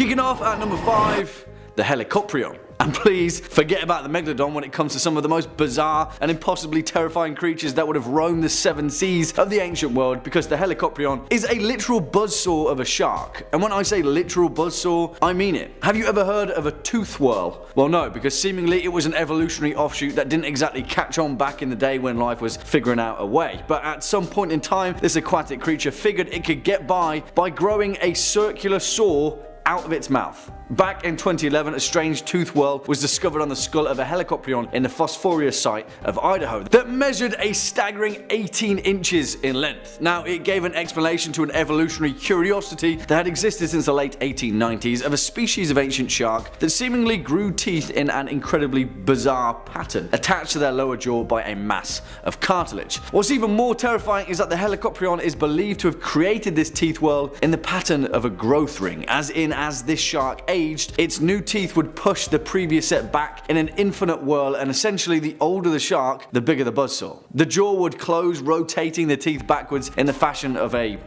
Kicking off at number 5, the HELICOPRION. And please forget about the Megalodon when it comes to some of the most bizarre and impossibly terrifying creatures that would have roamed the 7 seas of the ancient world, because the HELICOPRION is a literal buzzsaw of a shark. And when I say literal buzzsaw, I mean it. Have you ever heard of a tooth whirl? Well, no, because seemingly it was an evolutionary offshoot that didn't exactly catch on back in the day when life was figuring out a way. But at some point in time, this aquatic creature figured it could get by growing a circular saw out of its mouth. Back in 2011, a strange tooth whirl was discovered on the skull of a HELICOPRION in the Phosphorus site of Idaho that measured a staggering 18 inches in length. Now, it gave an explanation to an evolutionary curiosity that had existed since the late 1890s of a species of ancient shark that seemingly grew teeth in an incredibly bizarre pattern, attached to their lower jaw by a mass of cartilage. What's even more terrifying is that the HELICOPRION is believed to have created this teeth whirl in the pattern of a growth ring, as this shark aged, its new teeth would push the previous set back in an infinite whirl, and essentially the older the shark, the bigger the buzzsaw. The jaw would close, rotating the teeth backwards in the fashion of a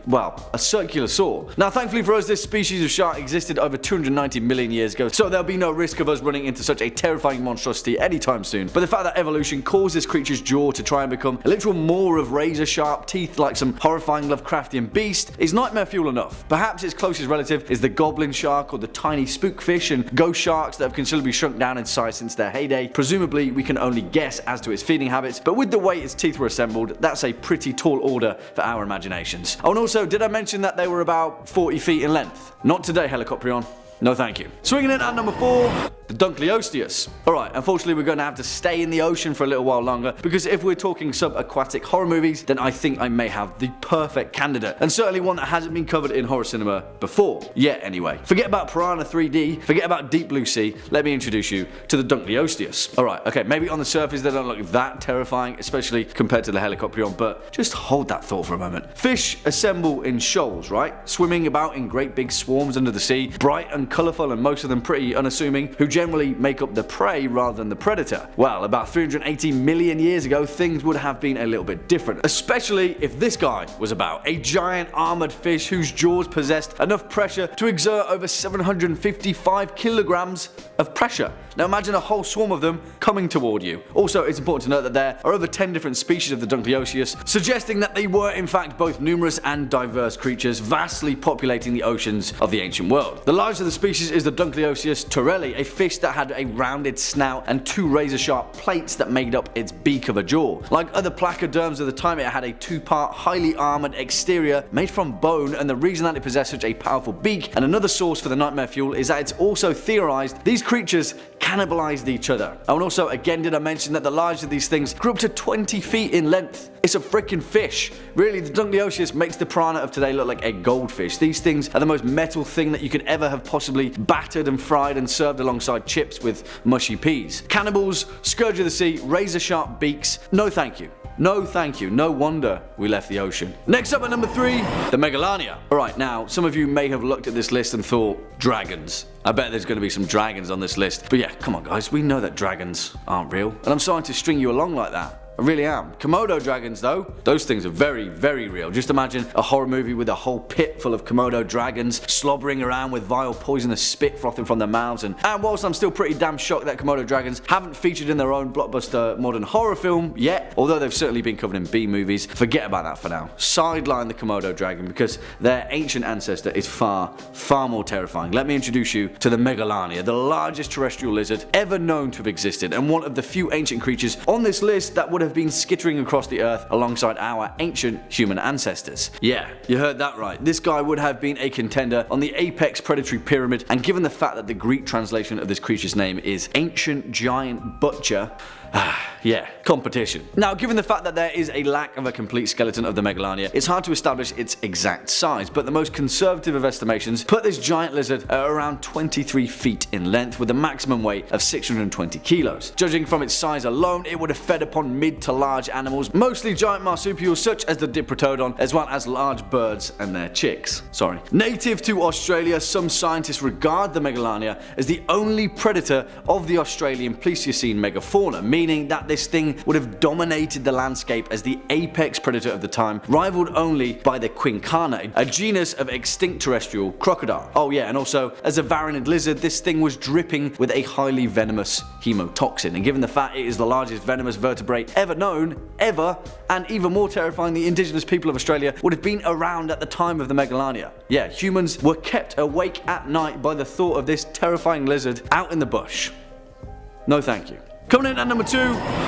circular saw. Now, thankfully for us, this species of shark existed over 290 million years ago, so there'll be no risk of us running into such a terrifying monstrosity anytime soon. But the fact that evolution caused this creature's jaw to try and become a literal maw of razor sharp teeth like some horrifying Lovecraftian beast is nightmare fuel enough. Perhaps its closest relative is the goblin shark or the tiny spookfish and ghost sharks that have considerably shrunk down in size since their heyday. Presumably, we can only guess as to its feeding habits, but with the way its teeth were assembled, that's a pretty tall order for our imaginations. Oh, and also, did I mention that they were about 40 feet in length? Not today, HELICOPRION. No thank you. Swinging in at number 4, the DUNKLEOSTEUS. Alright, unfortunately we're going to have to stay in the ocean for a little while longer, because if we're talking subaquatic horror movies, then I think I may have the perfect candidate, and certainly one that hasn't been covered in horror cinema before. Yet anyway. Forget about Piranha 3D, forget about Deep Blue Sea, let me introduce you to the DUNKLEOSTEUS. Alright, okay, maybe on the surface they don't look that terrifying, especially compared to the HELICOPRION, but just hold that thought for a moment. Fish assemble in shoals, right? Swimming about in great big swarms under the sea, bright and colourful and most of them pretty unassuming, who generally make up the prey rather than the predator. Well, about 380 million years ago, things would have been a little bit different, especially if this guy was about. A giant armoured fish whose jaws possessed enough pressure to exert over 755 kilograms of pressure. Now imagine a whole swarm of them coming toward you. Also, it's important to note that there are over 10 different species of the DUNKLEOSTEUS, suggesting that they were in fact both numerous and diverse creatures, vastly populating the oceans of the ancient world. The largest of the species is the DUNKLEOSTEUS torelli, a fish that had a rounded snout and 2 razor-sharp plates that made up its beak of a jaw. Like other placoderms of the time, it had a 2-part, highly armoured exterior made from bone, and the reason that it possessed such a powerful beak, and another source for the nightmare fuel, is that it's also theorized these creatures cannibalized each other. Oh, and also, again, did I mention that the largest of these things grew up to 20 feet in length? It's a freaking fish. Really, the DUNKLEOSTEUS makes the piranha of today look like a goldfish. These things are the most metal thing that you could ever have possibly battered and fried and served alongside chips with mushy peas. Cannibals, scourge of the sea, razor sharp beaks. No thank you. No thank you. No wonder we left the ocean. Next up at number 3, the MEGALANIA. Alright, now, some of you may have looked at this list and thought, dragons. I bet there's going to be some dragons on this list. But yeah, come on guys, we know that dragons aren't real. And I'm starting to string you along like that. I really am. Komodo dragons though, those things are very, very real. Just imagine a horror movie with a whole pit full of Komodo dragons slobbering around with vile poisonous spit frothing from their mouths, and whilst I'm still pretty damn shocked that Komodo dragons haven't featured in their own blockbuster modern horror film yet, although they've certainly been covered in B movies, forget about that for now. Sideline the Komodo dragon, because their ancient ancestor is far, far more terrifying. Let me introduce you to the MEGALANIA, the largest terrestrial lizard ever known to have existed, and one of the few ancient creatures on this list that would have been skittering across the earth alongside our ancient human ancestors. Yeah, you heard that right. This guy would have been a contender on the apex predatory pyramid, and given the fact that the Greek translation of this creature's name is Ancient Giant Butcher, yeah, competition. Now, given the fact that there is a lack of a complete skeleton of the MEGALANIA, it's hard to establish its exact size, but the most conservative of estimations put this giant lizard at around 23 feet in length with a maximum weight of 620 kilos. Judging from its size alone, it would have fed upon mid to large animals, mostly giant marsupials such as the Diprotodon, as well as large birds and their chicks. Sorry. Native to Australia, some scientists regard the Megalania as the only predator of the Australian Pleistocene megafauna, meaning that this thing would have dominated the landscape as the apex predator of the time, rivaled only by the quincana, a genus of extinct terrestrial crocodile. Oh yeah, and also as a varanid lizard, this thing was dripping with a highly venomous hemotoxin, and given the fact it is the largest venomous vertebrate ever known, and even more terrifying, the indigenous people of Australia would have been around at the time of the Megalania. Yeah, humans were kept awake at night by the thought of this terrifying lizard out in the bush. No thank you. Coming in at number 2,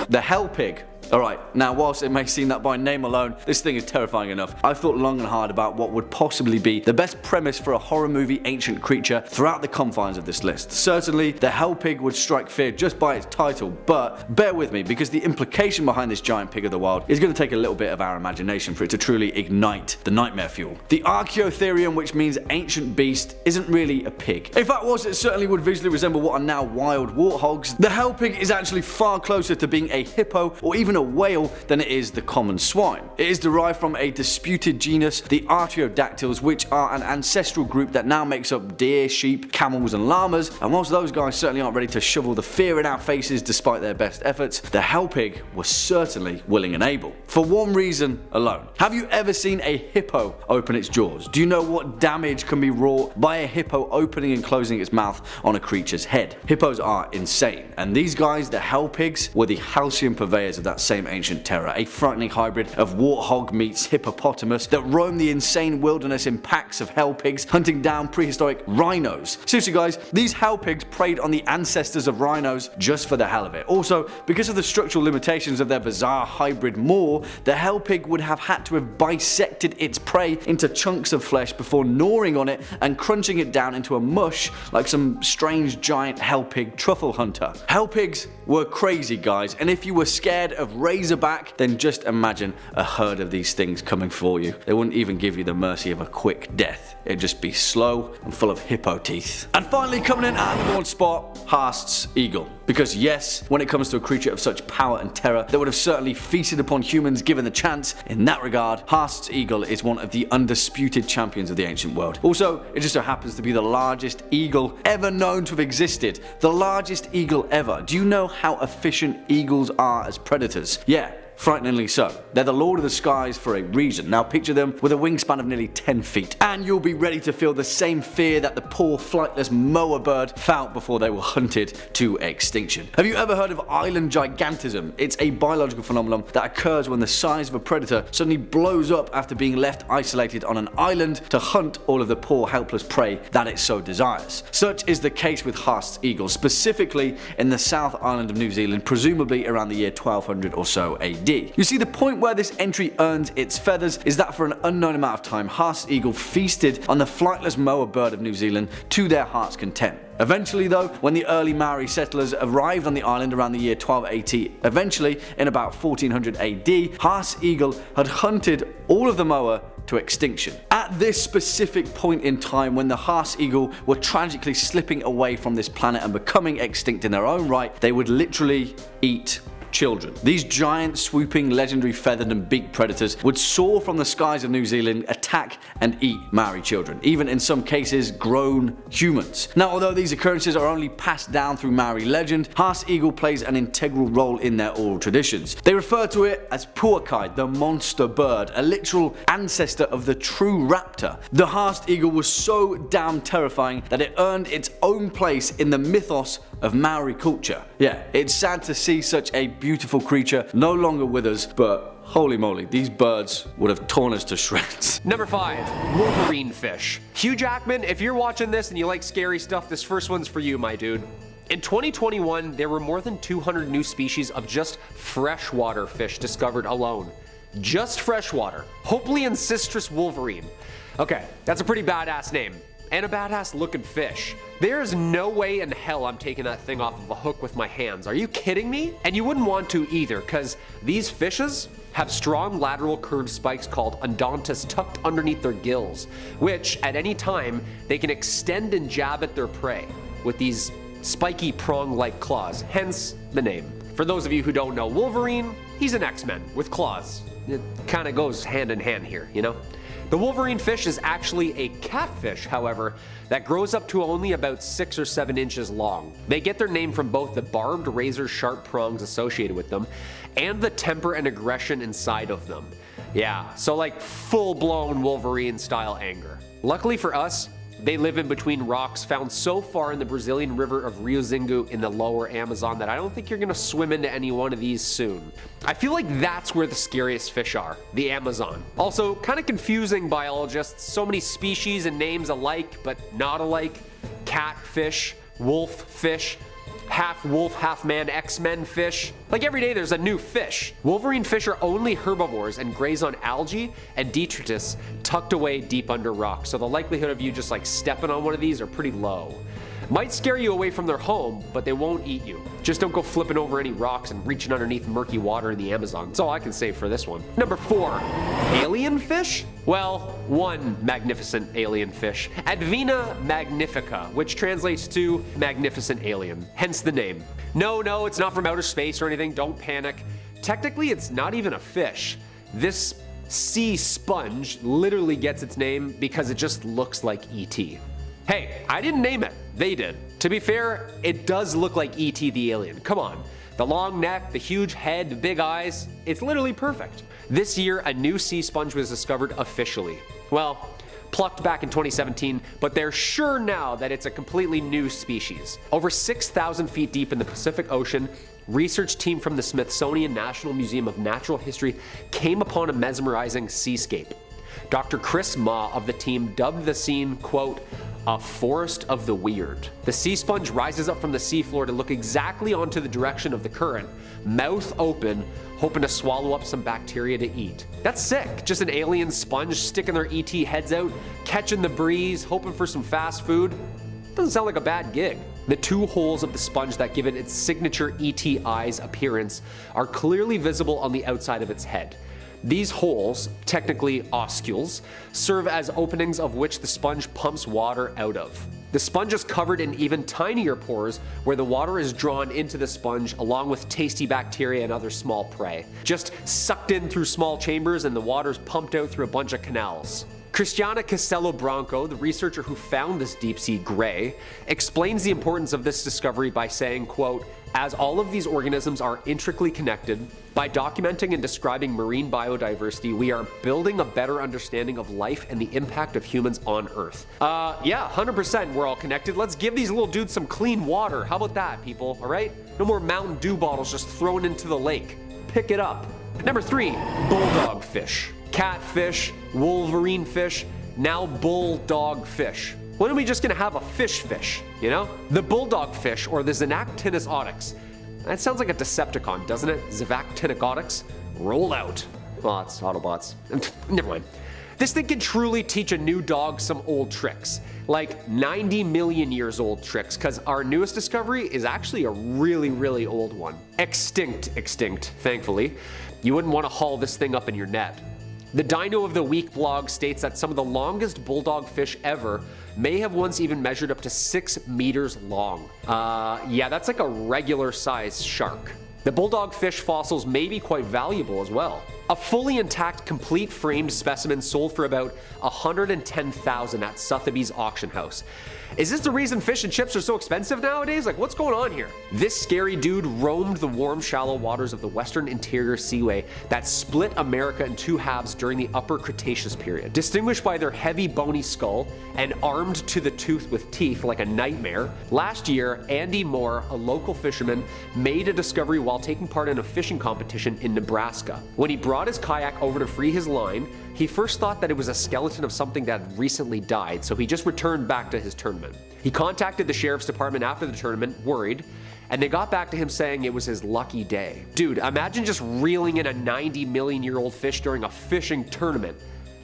the hell pig. Alright, now whilst it may seem that by name alone this thing is terrifying enough, I've thought long and hard about what would possibly be the best premise for a horror movie ancient creature throughout the confines of this list. Certainly the hell pig would strike fear just by its title, but bear with me because the implication behind this giant pig of the wild is going to take a little bit of our imagination for it to truly ignite the nightmare fuel. The Archaeotherium, which means ancient beast, isn't really a pig. If that was, it certainly would visually resemble what are now wild warthogs. The hell pig is actually far closer to being a hippo or even a whale than it is the common swine. It is derived from a disputed genus, the Artiodactyls, which are an ancestral group that now makes up deer, sheep, camels and llamas, and whilst those guys certainly aren't ready to shovel the fear in our faces despite their best efforts, the hell pig was certainly willing and able. For one reason alone. Have you ever seen a hippo open its jaws? Do you know what damage can be wrought by a hippo opening and closing its mouth on a creature's head? Hippos are insane, and these guys, the hell pigs, were the halcyon purveyors of that same ancient terror, a frightening hybrid of warthog meets hippopotamus that roamed the insane wilderness in packs of hell pigs, hunting down prehistoric rhinos. Seriously guys, these hell pigs preyed on the ancestors of rhinos just for the hell of it. Also, because of the structural limitations of their bizarre hybrid maw, the hell pig would have had to have bisected its prey into chunks of flesh before gnawing on it and crunching it down into a mush like some strange giant hell pig truffle hunter. Hell pigs were crazy guys, and if you were scared of razorback, then just imagine a herd of these things coming for you. They wouldn't even give you the mercy of a quick death. It'd just be slow and full of hippo teeth. And finally, coming in at number 1 spot, HAASTS eagle. Because yes, when it comes to a creature of such power and terror that would have certainly feasted upon humans given the chance, in that regard, HAASTS eagle is one of the undisputed champions of the ancient world. Also, it just so happens to be the largest eagle ever known to have existed. The largest eagle ever. Do you know how efficient eagles are as predators? Yeah. Frighteningly so. They're the lord of the skies for a reason. Now picture them with a wingspan of nearly 10 feet. And you'll be ready to feel the same fear that the poor flightless moa bird felt before they were hunted to extinction. Have you ever heard of island gigantism? It's a biological phenomenon that occurs when the size of a predator suddenly blows up after being left isolated on an island to hunt all of the poor helpless prey that it so desires. Such is the case with HAASTS eagles, specifically in the South Island of New Zealand, presumably around the year 1200 or so AD. You see, the point where this entry earns its feathers is that for an unknown amount of time, HAASTS eagle feasted on the flightless moa bird of New Zealand to their heart's content. Eventually though, when the early Maori settlers arrived on the island around the year 1280, eventually in about 1400 AD, HAASTS eagle had hunted all of the moa to extinction. At this specific point in time, when the HAASTS eagle were tragically slipping away from this planet and becoming extinct in their own right, they would literally eat children. These giant, swooping, legendary feathered and beaked predators would soar from the skies of New Zealand, attack and eat Maori children, even in some cases grown humans. Now, although these occurrences are only passed down through Maori legend, HAASTS eagle plays an integral role in their oral traditions. They refer to it as Puakai, the monster bird, a literal ancestor of the true raptor. The HAASTS eagle was so damn terrifying that it earned its own place in the mythos of Maori culture. Yeah, it's sad to see such a beautiful creature no longer with us, but holy moly, these birds would have torn us to shreds. Number 5, wolverine fish. Hugh Jackman, if you're watching this and you like scary stuff, this first one's for you, my dude. In 2021, there were more than 200 new species of just freshwater fish discovered alone. Just freshwater. Hopefully Ancistrus wolverine. Okay, that's a pretty badass name. And a badass looking fish. There's no way in hell I'm taking that thing off of a hook with my hands. Are you kidding me? And you wouldn't want to either, because these fishes have strong lateral curved spikes called endontus tucked underneath their gills, which at any time they can extend and jab at their prey with these spiky prong-like claws, hence the name. For those of you who don't know Wolverine, he's an X-Men with claws. It kind of goes hand in hand here, you know? The wolverine fish is actually a catfish, however, that grows up to only about 6 or 7 inches long. They get their name from both the barbed razor-sharp prongs associated with them and the temper and aggression inside of them. Yeah, so like full-blown Wolverine-style anger. Luckily for us, they live in between rocks found so far in the Brazilian river of Rio Xingu in the lower Amazon that I don't think you're gonna swim into any one of these soon. I feel like that's where the scariest fish are, the Amazon. Also, kind of confusing biologists, so many species and names alike but not alike. Catfish, wolf fish, half wolf, half man, X-Men fish. Like every day there's a new fish. Wolverine fish are only herbivores and graze on algae and detritus tucked away deep under rocks. So the likelihood of you just like stepping on one of these are pretty low. Might scare you away from their home, but they won't eat you. Just don't go flipping over any rocks and reaching underneath murky water in the Amazon. That's all I can say for this one. Number 4, alien fish? Well, one magnificent alien fish, Advena magnifica, which translates to magnificent alien, hence the name. No, it's not from outer space or anything, don't panic. Technically, it's not even a fish. This sea sponge literally gets its name because it just looks like E.T. Hey, I didn't name it, they did. To be fair, it does look like E.T. the alien, come on. The long neck, the huge head, the big eyes, it's literally perfect. This year, a new sea sponge was discovered officially. Well, plucked back in 2017, but they're sure now that it's a completely new species. Over 6,000 feet deep in the Pacific Ocean, research team from the Smithsonian National Museum of Natural History came upon a mesmerizing seascape. Dr. Chris Ma of the team dubbed the scene, quote, a forest of the weird. The sea sponge rises up from the seafloor to look exactly onto the direction of the current, mouth open, hoping to swallow up some bacteria to eat. That's sick, just an alien sponge sticking their ET heads out, catching the breeze, hoping for some fast food. Doesn't sound like a bad gig. The 2 holes of the sponge that give it its signature ET eyes appearance are clearly visible on the outside of its head. These holes, technically oscules, serve as openings of which the sponge pumps water out of. The sponge is covered in even tinier pores where the water is drawn into the sponge along with tasty bacteria and other small prey. Just sucked in through small chambers and the water's pumped out through a bunch of canals. Cristiana Castello Branco, the researcher who found this deep-sea gray, explains the importance of this discovery by saying, quote, as all of these organisms are intricately connected, by documenting and describing marine biodiversity, we are building a better understanding of life and the impact of humans on Earth. Yeah, 100% we're all connected. Let's give these little dudes some clean water. How about that, people, all right? No more Mountain Dew bottles just thrown into the lake. Pick it up. Number 3, bulldog fish. Catfish, wolverine fish, now bulldog fish. When are we just gonna have a fish, you know? The bulldog fish, or the Xenactinus oryx. That sounds like a Decepticon, doesn't it? Xenactinus oryx? Roll out. Well, it's Autobots. Never mind. This thing can truly teach a new dog some old tricks. Like 90 million years old tricks, because our newest discovery is actually a really old one. Extinct, thankfully. You wouldn't want to haul this thing up in your net. The Dino of the Week blog states that some of the longest bulldog fish ever may have once even measured up to 6 meters long. Yeah, that's like a regular sized shark. The bulldog fish fossils may be quite valuable as well. A fully intact, complete framed specimen sold for about $110,000 at Sotheby's auction house. Is this the reason fish and chips are so expensive nowadays? Like, what's going on here? This scary dude roamed the warm, shallow waters of the Western Interior Seaway that split America in 2 halves during the Upper Cretaceous period. Distinguished by their heavy, bony skull and armed to the tooth with teeth like a nightmare, last year, Andy Moore, a local fisherman, made a discovery while taking part in a fishing competition in Nebraska. When he brought his kayak over to free his line, he first thought that it was a skeleton of something that had recently died, so he just returned back to his tournament. He contacted the sheriff's department after the tournament, worried, and they got back to him saying it was his lucky day. Dude, imagine just reeling in a 90 million year old fish during a fishing tournament.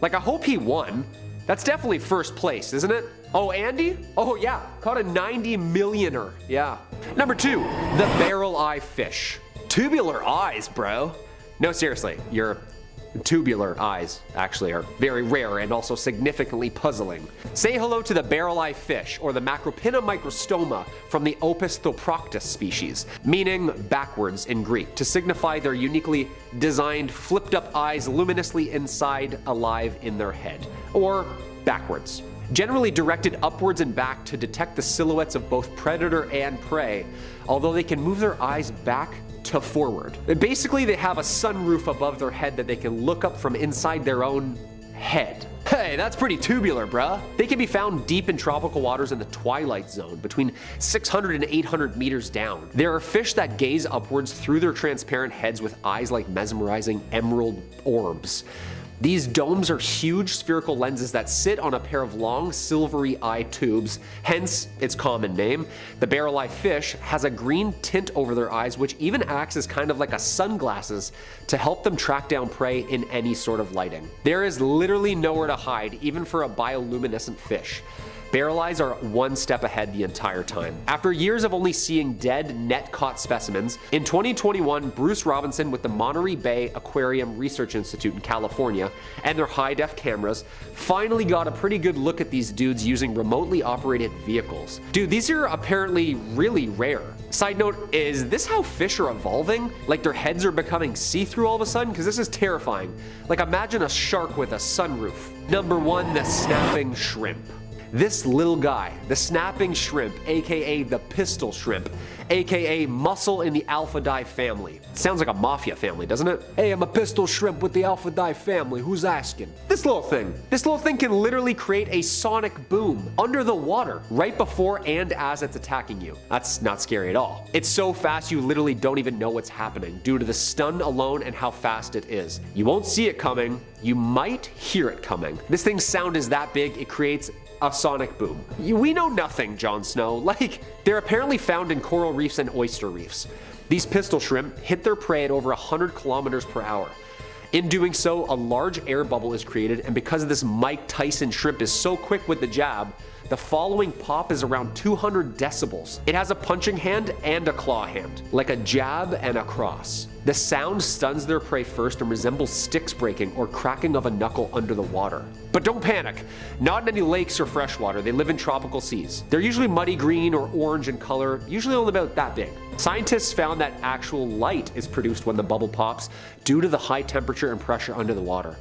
Like, I hope he won. That's definitely first place, isn't it? Oh, Andy? Oh yeah, caught a 90 millioner, yeah. Number 2, the barrel eye fish. Tubular eyes, bro. No, seriously, you're tubular eyes actually are very rare and also significantly puzzling. Say hello to the barreleye fish, or the Macropina microstoma from the Opisthoproctus species, meaning backwards in Greek, to signify their uniquely designed flipped up eyes luminously inside alive in their head, or backwards. Generally directed upwards and back to detect the silhouettes of both predator and prey, although they can move their eyes back to forward. Basically, they have a sunroof above their head that they can look up from inside their own head. Hey, that's pretty tubular, bruh. They can be found deep in tropical waters in the twilight zone, between 600 and 800 meters down. There are fish that gaze upwards through their transparent heads with eyes like mesmerizing emerald orbs. These domes are huge spherical lenses that sit on a pair of long silvery eye tubes, hence its common name. The barreleye fish has a green tint over their eyes, which even acts as kind of like a sunglasses to help them track down prey in any sort of lighting. There is literally nowhere to hide, even for a bioluminescent fish. Barreleyes are one step ahead the entire time. After years of only seeing dead, net-caught specimens, in 2021, Bruce Robinson with the Monterey Bay Aquarium Research Institute in California and their high-def cameras finally got a pretty good look at these dudes using remotely operated vehicles. Dude, these are apparently really rare. Side note, is this how fish are evolving? Like their heads are becoming see-through all of a sudden? Because this is terrifying. Like imagine a shark with a sunroof. Number 1, the snapping shrimp. This little guy, the snapping shrimp, aka the pistol shrimp, aka mussel in the alphidae family. Sounds like a mafia family, doesn't it? Hey, I'm a pistol shrimp with the alphidae family, who's asking? This little thing can literally create a sonic boom under the water right before and as it's attacking you. That's not scary at all. It's so fast you literally don't even know what's happening due to the stun alone and how fast it is. You won't see it coming, you might hear it coming. This thing's sound is that big, it creates a sonic boom. We know nothing, Jon Snow. Like, they're apparently found in coral reefs and oyster reefs. These pistol shrimp hit their prey at over 100 kilometers per hour. In doing so, a large air bubble is created, and because this Mike Tyson shrimp is so quick with the jab, the following pop is around 200 decibels. It has a punching hand and a claw hand, like a jab and a cross. The sound stuns their prey first and resembles sticks breaking or cracking of a knuckle under the water. But don't panic, not in any lakes or freshwater, they live in tropical seas. They're usually muddy green or orange in color, usually only about that big. Scientists found that actual light is produced when the bubble pops due to the high temperature and pressure under the water.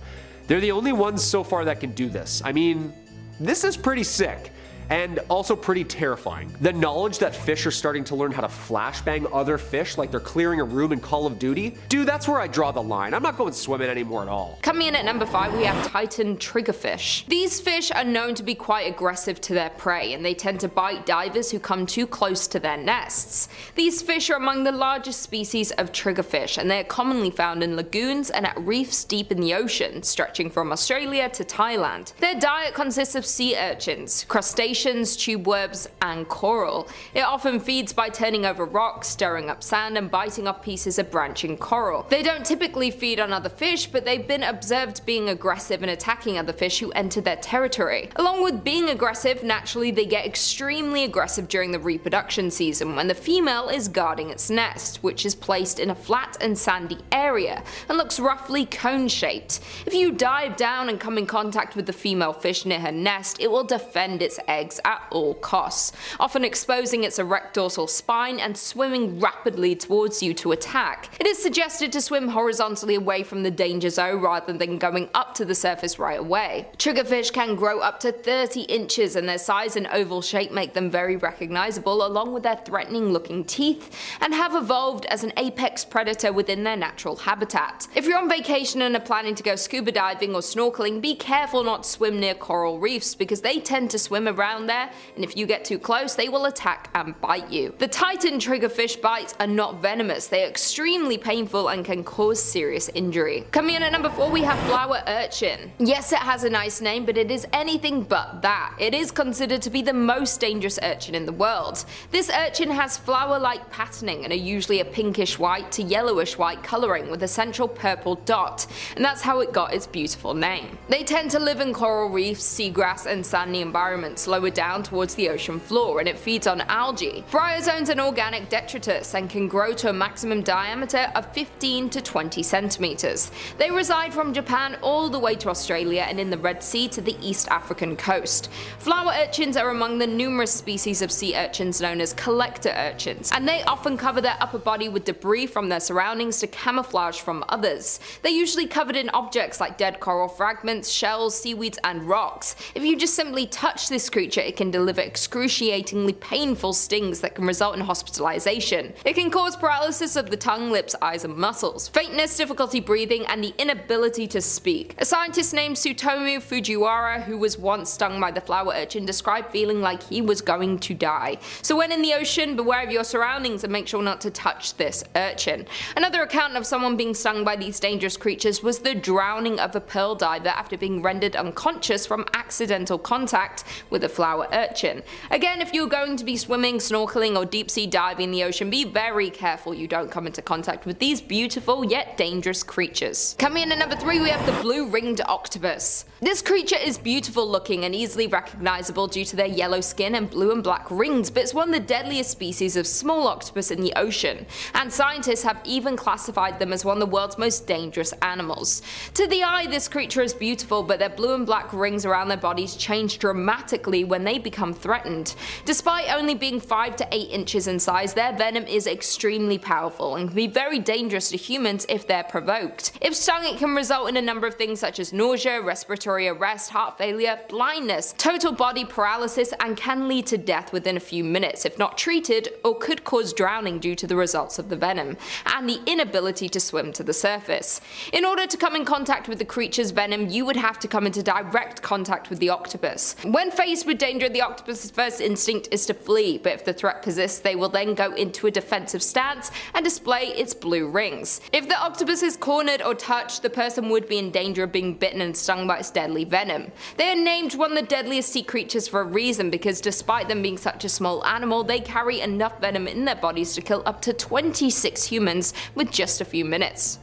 They're the only ones so far that can do this. I mean, this is pretty sick. And also pretty terrifying. The knowledge that fish are starting to learn how to flashbang other fish like they're clearing a room in Call of Duty, dude, that's where I draw the line. I'm not going swimming anymore at all. Coming in at number 5, we have Titan triggerfish. These fish are known to be quite aggressive to their prey, and they tend to bite divers who come too close to their nests. These fish are among the largest species of triggerfish, and they are commonly found in lagoons and at reefs deep in the ocean, stretching from Australia to Thailand. Their diet consists of sea urchins, crustaceans, tube worms, and coral. It often feeds by turning over rocks, stirring up sand, and biting off pieces of branching coral. They don't typically feed on other fish, but they've been observed being aggressive and attacking other fish who enter their territory. Along with being aggressive, naturally they get extremely aggressive during the reproduction season when the female is guarding its nest, which is placed in a flat and sandy area and looks roughly cone-shaped. If you dive down and come in contact with the female fish near her nest, it will defend its eggs at all costs, often exposing its erect dorsal spine and swimming rapidly towards you to attack. It is suggested to swim horizontally away from the danger zone rather than going up to the surface right away. Triggerfish can grow up to 30 inches, and their size and oval shape make them very recognizable, along with their threatening looking teeth, and have evolved as an apex predator within their natural habitat. If you're on vacation and are planning to go scuba diving or snorkeling, be careful not to swim near coral reefs because they tend to swim around there, and if you get too close they will attack and bite you. The Titan triggerfish bites are not venomous, they are extremely painful and can cause serious injury. Coming in at number 4, we have flower urchin. Yes, it has a nice name, but it is anything but that. It is considered to be the most dangerous urchin in the world. This urchin has flower-like patterning and are usually a pinkish white to yellowish white colouring with a central purple dot, and that's how it got its beautiful name. They tend to live in coral reefs, seagrass, and sandy environments lower down towards the ocean floor, and it feeds on algae, bryozoans and organic detritus, and can grow to a maximum diameter of 15 to 20 centimeters. They reside from Japan all the way to Australia and in the Red Sea to the East African coast. Flower urchins are among the numerous species of sea urchins known as collector urchins, and they often cover their upper body with debris from their surroundings to camouflage from others. They're usually covered in objects like dead coral fragments, shells, seaweeds, and rocks. If you just simply touch this creature, it can deliver excruciatingly painful stings that can result in hospitalization. It can cause paralysis of the tongue, lips, eyes, and muscles, faintness, difficulty breathing, and the inability to speak. A scientist named Tsutomu Fujiwara, who was once stung by the flower urchin, described feeling like he was going to die. So when in the ocean, beware of your surroundings and make sure not to touch this urchin. Another account of someone being stung by these dangerous creatures was the drowning of a pearl diver after being rendered unconscious from accidental contact with a flower urchin. Again, if you're going to be swimming, snorkeling, or deep sea diving in the ocean, be very careful you don't come into contact with these beautiful yet dangerous creatures. Coming in at number 3, we have the blue ringed octopus. This creature is beautiful looking and easily recognizable due to their yellow skin and blue and black rings, but it's one of the deadliest species of small octopus in the ocean, and scientists have even classified them as one of the world's most dangerous animals. To the eye, this creature is beautiful, but their blue and black rings around their bodies change dramatically when they become threatened. Despite only being 5 to 8 inches in size, their venom is extremely powerful and can be very dangerous to humans if they're provoked. If stung, it can result in a number of things such as nausea, respiratory arrest, heart failure, blindness, total body paralysis, and can lead to death within a few minutes if not treated, or could cause drowning due to the results of the venom, and the inability to swim to the surface. In order to come in contact with the creature's venom, you would have to come into direct contact with the octopus. When faced with danger, the octopus's first instinct is to flee, but if the threat persists, they will then go into a defensive stance and display its blue rings. If the octopus is cornered or touched, the person would be in danger of being bitten and stung by its deadly venom. They are named one of the deadliest sea creatures for a reason, because despite them being such a small animal, they carry enough venom in their bodies to kill up to 26 humans within just a few minutes.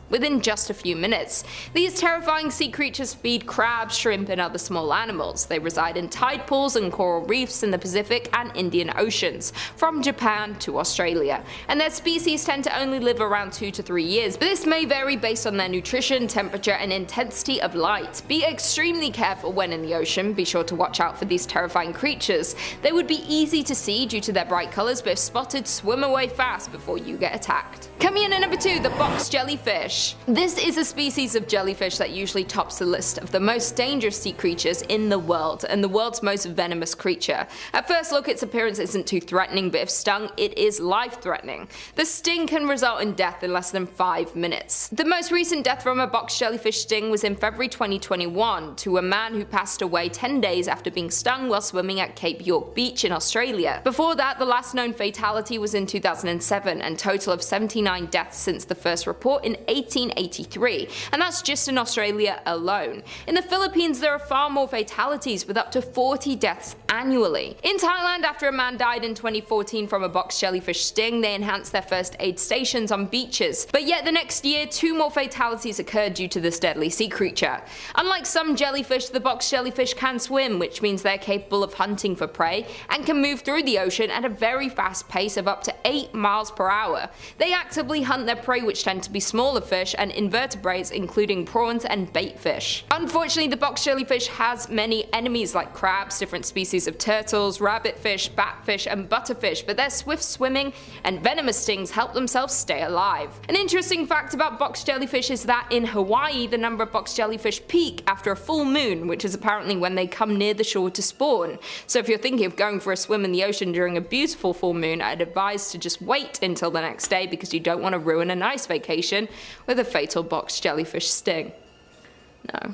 These terrifying sea creatures feed crabs, shrimp, and other small animals. They reside in tide pools and coral reefs in the Pacific and Indian Oceans, from Japan to Australia, and their species tend to only live around 2 to 3 years, but this may vary based on their nutrition, temperature, and intensity of light. Be extremely careful when in the ocean. Be sure to watch out for these terrifying creatures. They would be easy to see due to their bright colors, but if spotted, swim away fast before you get attacked. Coming in at number 2, the box jellyfish. This is a species of jellyfish that usually tops the list of the most dangerous sea creatures in the world, and the world's most venomous creature. At first look, its appearance isn't too threatening, but if stung, it is life-threatening. The sting can result in death in less than 5 minutes. The most recent death from a box jellyfish sting was in February 2021 to a man who passed away 10 days after being stung while swimming at Cape York Beach in Australia. Before that, the last known fatality was in 2007, and total of 79 deaths since the first report in 1883, and that's just in Australia alone. In the Philippines, there are far more fatalities, with up to 40 deaths annually. In Thailand, after a man died in 2014 from a box jellyfish sting, they enhanced their first aid stations on beaches, but yet the next year 2 more fatalities occurred due to this deadly sea creature. Unlike some jellyfish, the box jellyfish can swim, which means they're capable of hunting for prey and can move through the ocean at a very fast pace of up to 8 miles per hour. They actively hunt their prey, which tend to be smaller fish and invertebrates including prawns and bait fish. Unfortunately, the box jellyfish has many enemies like crabs, different species of turtles, rabbitfish, batfish, and butterfish, but their swift swimming and venomous stings help themselves stay alive. An interesting fact about box jellyfish is that in Hawaii, the number of box jellyfish peak after a full moon, which is apparently when they come near the shore to spawn. So if you're thinking of going for a swim in the ocean during a beautiful full moon, I'd advise to just wait until the next day, because you don't want to ruin a nice vacation with a fatal box jellyfish sting.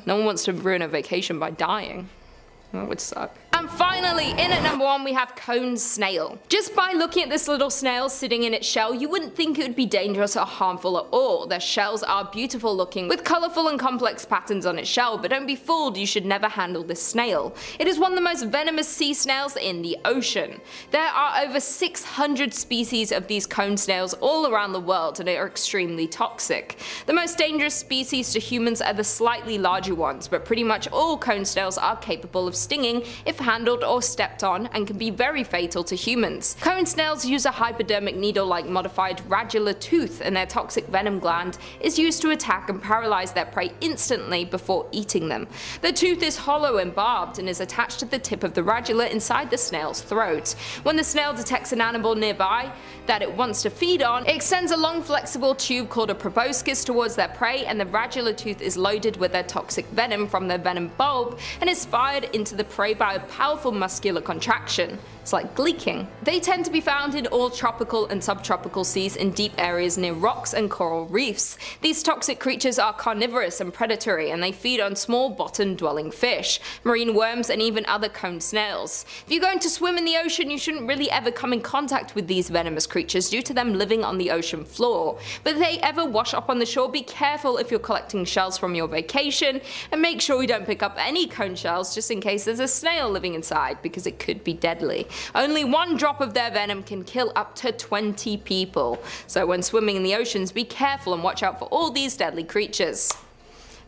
No one wants to ruin a vacation by dying. That would suck. And finally, in at number 1, we have cone snail. Just by looking at this little snail sitting in its shell, you wouldn't think it would be dangerous or harmful at all. Their shells are beautiful looking, with colourful and complex patterns on its shell, but don't be fooled, you should never handle this snail. It is one of the most venomous sea snails in the ocean. There are over 600 species of these cone snails all around the world, and they are extremely toxic. The most dangerous species to humans are the slightly larger ones, but pretty much all cone snails are capable of stinging if handled or stepped on and can be very fatal to humans. Cone snails use a hypodermic needle-like modified radula tooth, and their toxic venom gland is used to attack and paralyze their prey instantly before eating them. The tooth is hollow and barbed and is attached to the tip of the radula inside the snail's throat. When the snail detects an animal nearby that it wants to feed on, it extends a long flexible tube called a proboscis towards their prey, and the radula tooth is loaded with their toxic venom from their venom bulb and is fired into the prey by a powerful muscular contraction. It's like gleeking. They tend to be found in all tropical and subtropical seas in deep areas near rocks and coral reefs. These toxic creatures are carnivorous and predatory, and they feed on small bottom-dwelling fish, marine worms, and even other cone snails. If you're going to swim in the ocean, you shouldn't really ever come in contact with these venomous creatures due to them living on the ocean floor. But if they ever wash up on the shore, be careful if you're collecting shells from your vacation, and make sure you don't pick up any cone shells just in case there's a snail living inside, because it could be deadly. Only one drop of their venom can kill up to 20 people. So when swimming in the oceans, be careful and watch out for all these deadly creatures.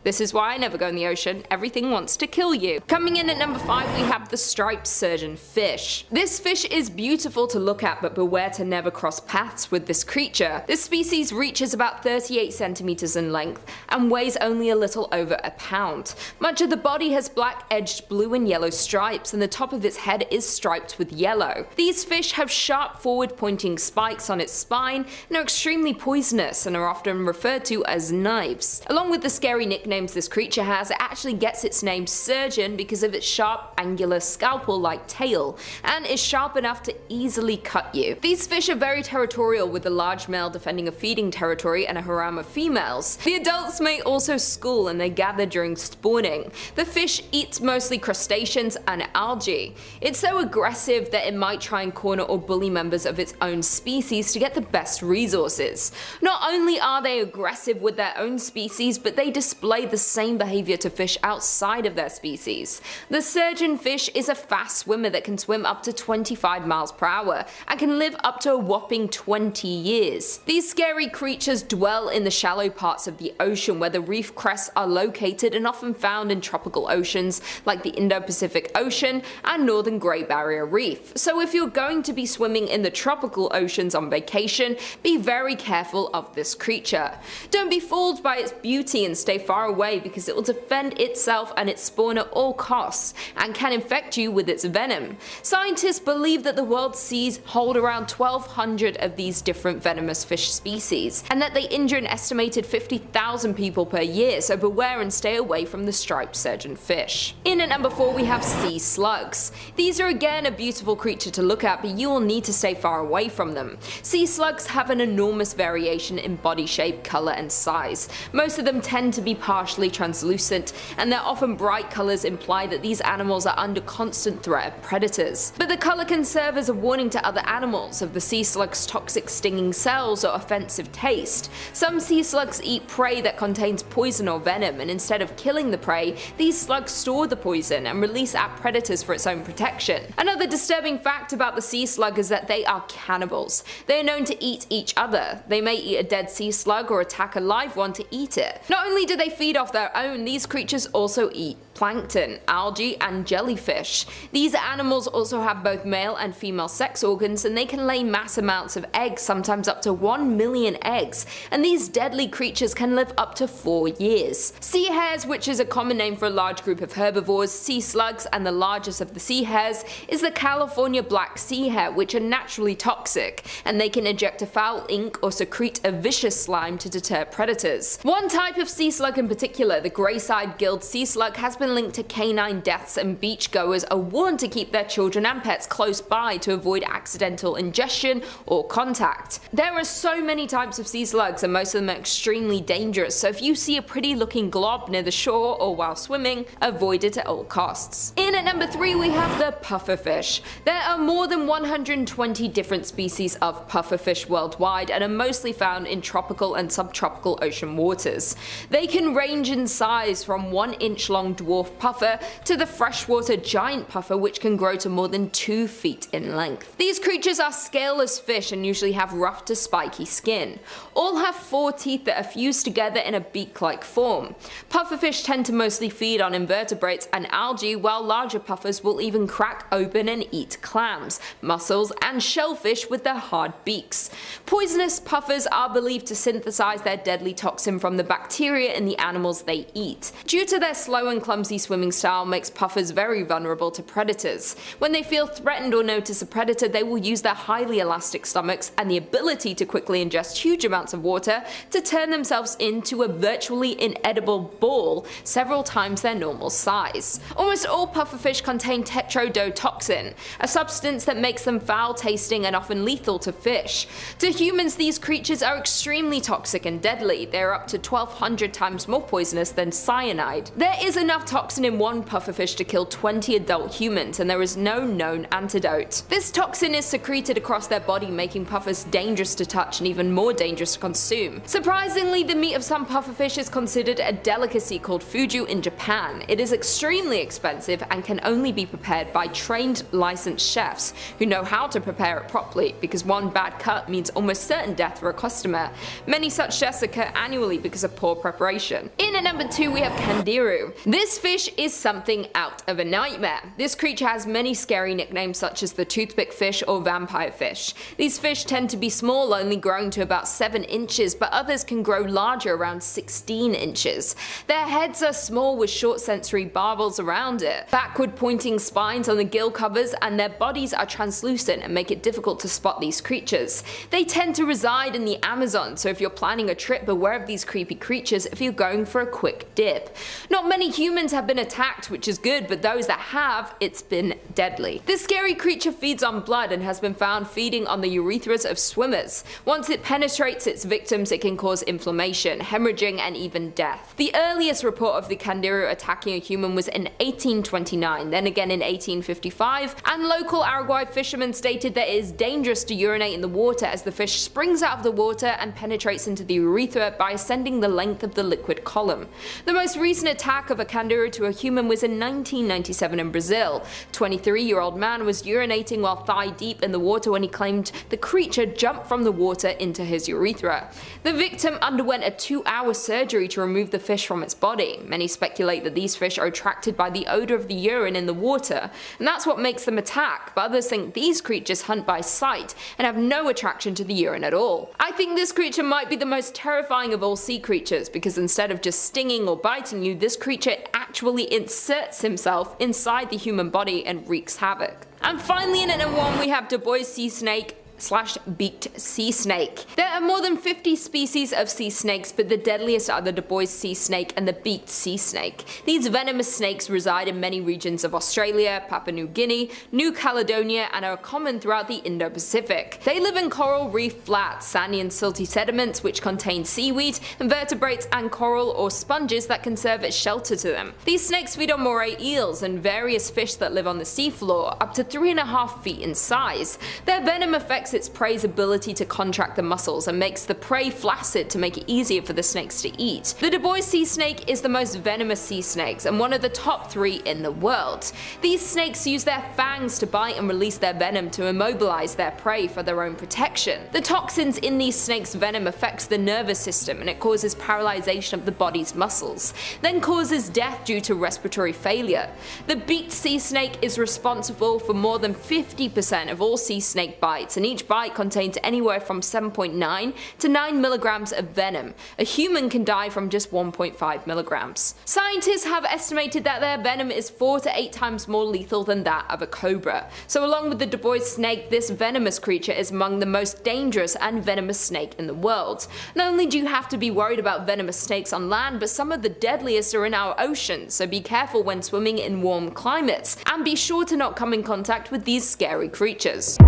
This is why I never go in the ocean, everything wants to kill you. Coming in at number 5 we have the striped surgeonfish. This fish is beautiful to look at, but beware to never cross paths with this creature. This species reaches about 38 centimeters in length and weighs only a little over a pound. Much of the body has black edged blue and yellow stripes, and the top of its head is striped with yellow. These fish have sharp forward pointing spikes on its spine and are extremely poisonous and are often referred to as knives. Along with the scary nicknames this creature has, it actually gets its name surgeon because of its sharp angular scalpel-like tail, and is sharp enough to easily cut you. These fish are very territorial, with the large male defending a feeding territory and a harem of females. The adults may also school, and they gather during spawning. The fish eats mostly crustaceans and algae. It's so aggressive that it might try and corner or bully members of its own species to get the best resources. Not only are they aggressive with their own species, but they display the same behavior to fish outside of their species. The surgeonfish is a fast swimmer that can swim up to 25 miles per hour and can live up to a whopping 20 years. These scary creatures dwell in the shallow parts of the ocean where the reef crests are located, and often found in tropical oceans like the Indo-Pacific Ocean and Northern Great Barrier Reef. So if you're going to be swimming in the tropical oceans on vacation, be very careful of this creature. Don't be fooled by its beauty and stay far away, because it will defend itself and its spawn at all costs and can infect you with its venom. Scientists believe that the world's seas hold around 1,200 of these different venomous fish species, and that they injure an estimated 50,000 people per year, so beware and stay away from the striped surgeonfish. In at number 4 we have sea slugs. These are again a beautiful creature to look at, but you will need to stay far away from them. Sea slugs have an enormous variation in body shape, color, and size. Most of them tend to be partially translucent, and their often bright colors imply that these animals are under constant threat of predators. But the color can serve as a warning to other animals of the sea slug's toxic stinging cells or offensive taste. Some sea slugs eat prey that contains poison or venom, and instead of killing the prey, these slugs store the poison and release at predators for its own protection. Another disturbing fact about the sea slug is that they are cannibals. They are known to eat each other. They may eat a dead sea slug or attack a live one to eat it. Not only do they feed off their own, these creatures also eat plankton, algae, and jellyfish. These animals also have both male and female sex organs, and they can lay mass amounts of eggs, sometimes up to 1 million eggs, and these deadly creatures can live up to 4 years. Sea hares, which is a common name for a large group of herbivores, sea slugs, and the largest of the sea hares is the California black sea hare, which are naturally toxic, and they can eject a foul ink or secrete a vicious slime to deter predators. One type of sea slug in particular, the grey-side gilled sea slug, has been linked to canine deaths, and beachgoers are warned to keep their children and pets close by to avoid accidental ingestion or contact. There are so many types of sea slugs, and most of them are extremely dangerous, so if you see a pretty looking glob near the shore or while swimming, avoid it at all costs. In at number 3 we have the pufferfish. There are more than 120 different species of pufferfish worldwide, and are mostly found in tropical and subtropical ocean waters. They can range in size from 1-inch long dwarf puffer to the freshwater giant puffer, which can grow to more than 2 feet in length. These creatures are scaleless fish and usually have rough to spiky skin. All have 4 teeth that are fused together in a beak-like form. Pufferfish tend to mostly feed on invertebrates and algae, while large larger puffers will even crack open and eat clams, mussels, and shellfish with their hard beaks. Poisonous puffers are believed to synthesize their deadly toxin from the bacteria in the animals they eat. Due to their slow and clumsy swimming style makes puffers very vulnerable to predators. When they feel threatened or notice a predator, they will use their highly elastic stomachs and the ability to quickly ingest huge amounts of water to turn themselves into a virtually inedible ball several times their normal size. Almost all pufferfish contain tetrodotoxin, a substance that makes them foul tasting and often lethal to fish. To humans, these creatures are extremely toxic and deadly. They are up to 1,200 times more poisonous than cyanide. There is enough toxin in one pufferfish to kill 20 adult humans, and there is no known antidote. This toxin is secreted across their body, making puffers dangerous to touch and even more dangerous to consume. Surprisingly, the meat of some pufferfish is considered a delicacy called fuju in Japan. It is extremely expensive and can only be prepared by trained licensed chefs who know how to prepare it properly, because one bad cut means almost certain death for a customer. Many such deaths occur annually because of poor preparation. In at number 2 we have kangaroo. This fish is something out of a nightmare. This creature has many scary nicknames such as the toothpick fish or vampire fish. These fish tend to be small, only growing to about 7 inches, but others can grow larger, around 16 inches. Their heads are small with short sensory barbels around it, backward pointing spines on the gill covers, and their bodies are translucent and make it difficult to spot these creatures. They tend to reside in the Amazon, so if you're planning a trip, beware of these creepy creatures if you're going for a quick dip. Not many humans have been attacked, which is good, but those that have, it's been deadly. This scary creature feeds on blood and has been found feeding on the urethras of swimmers. Once it penetrates its victims, it can cause inflammation, hemorrhaging, and even death. The earliest report of the kangaroo attacking a human was in 1829, then again in 1855, and local Paraguay fishermen stated that it is dangerous to urinate in the water as the fish springs out of the water and penetrates into the urethra by ascending the length of the liquid column. The most recent attack of a kangaroo to a human was in 1997 in Brazil. A 23-year-old man was urinating while thigh deep in the water when he claimed the creature jumped from the water into his urethra. The victim underwent a 2-hour surgery to remove the fish from its body. Many speculate that these fish are attracted by the odor of the urine in the water, and that's what makes them attack, but others think these creatures hunt by sight and have no attraction to the urine at all. I think this creature might be the most terrifying of all sea creatures, because instead of just stinging or biting you, this creature actually inserts himself inside the human body and wreaks havoc. And finally, in at number 1 we have DUBOIS sea snake / beaked sea snake. There are more than 50 species of sea snakes, but the deadliest are the DUBOIS sea snake and the beaked sea snake. These venomous snakes reside in many regions of Australia, Papua New Guinea, New Caledonia, and are common throughout the Indo-Pacific. They live in coral reef flats, sandy and silty sediments which contain seaweed, invertebrates, and coral or sponges that can serve as shelter to them. These snakes feed on moray eels and various fish that live on the seafloor, up to 3.5 feet in size. Their venom affects its prey's ability to contract the muscles and makes the prey flaccid to make it easier for the snakes to eat. The DUBOIS sea snake is the most venomous sea snakes and one of the top 3 in the world. These snakes use their fangs to bite and release their venom to immobilize their prey for their own protection. The toxins in these snakes' venom affects the nervous system and it causes paralyzation of the body's muscles, then causes death due to respiratory failure. The beaked sea snake is responsible for more than 50% of all sea snake bites, and each bite contains anywhere from 7.9 to 9 milligrams of venom. A human can die from just 1.5 milligrams. Scientists have estimated that their venom is 4 to 8 times more lethal than that of a cobra. So along with the DUBOIS snake, this venomous creature is among the most dangerous and venomous snake in the world. Not only do you have to be worried about venomous snakes on land, but some of the deadliest are in our oceans, so be careful when swimming in warm climates, and be sure to not come in contact with these scary creatures.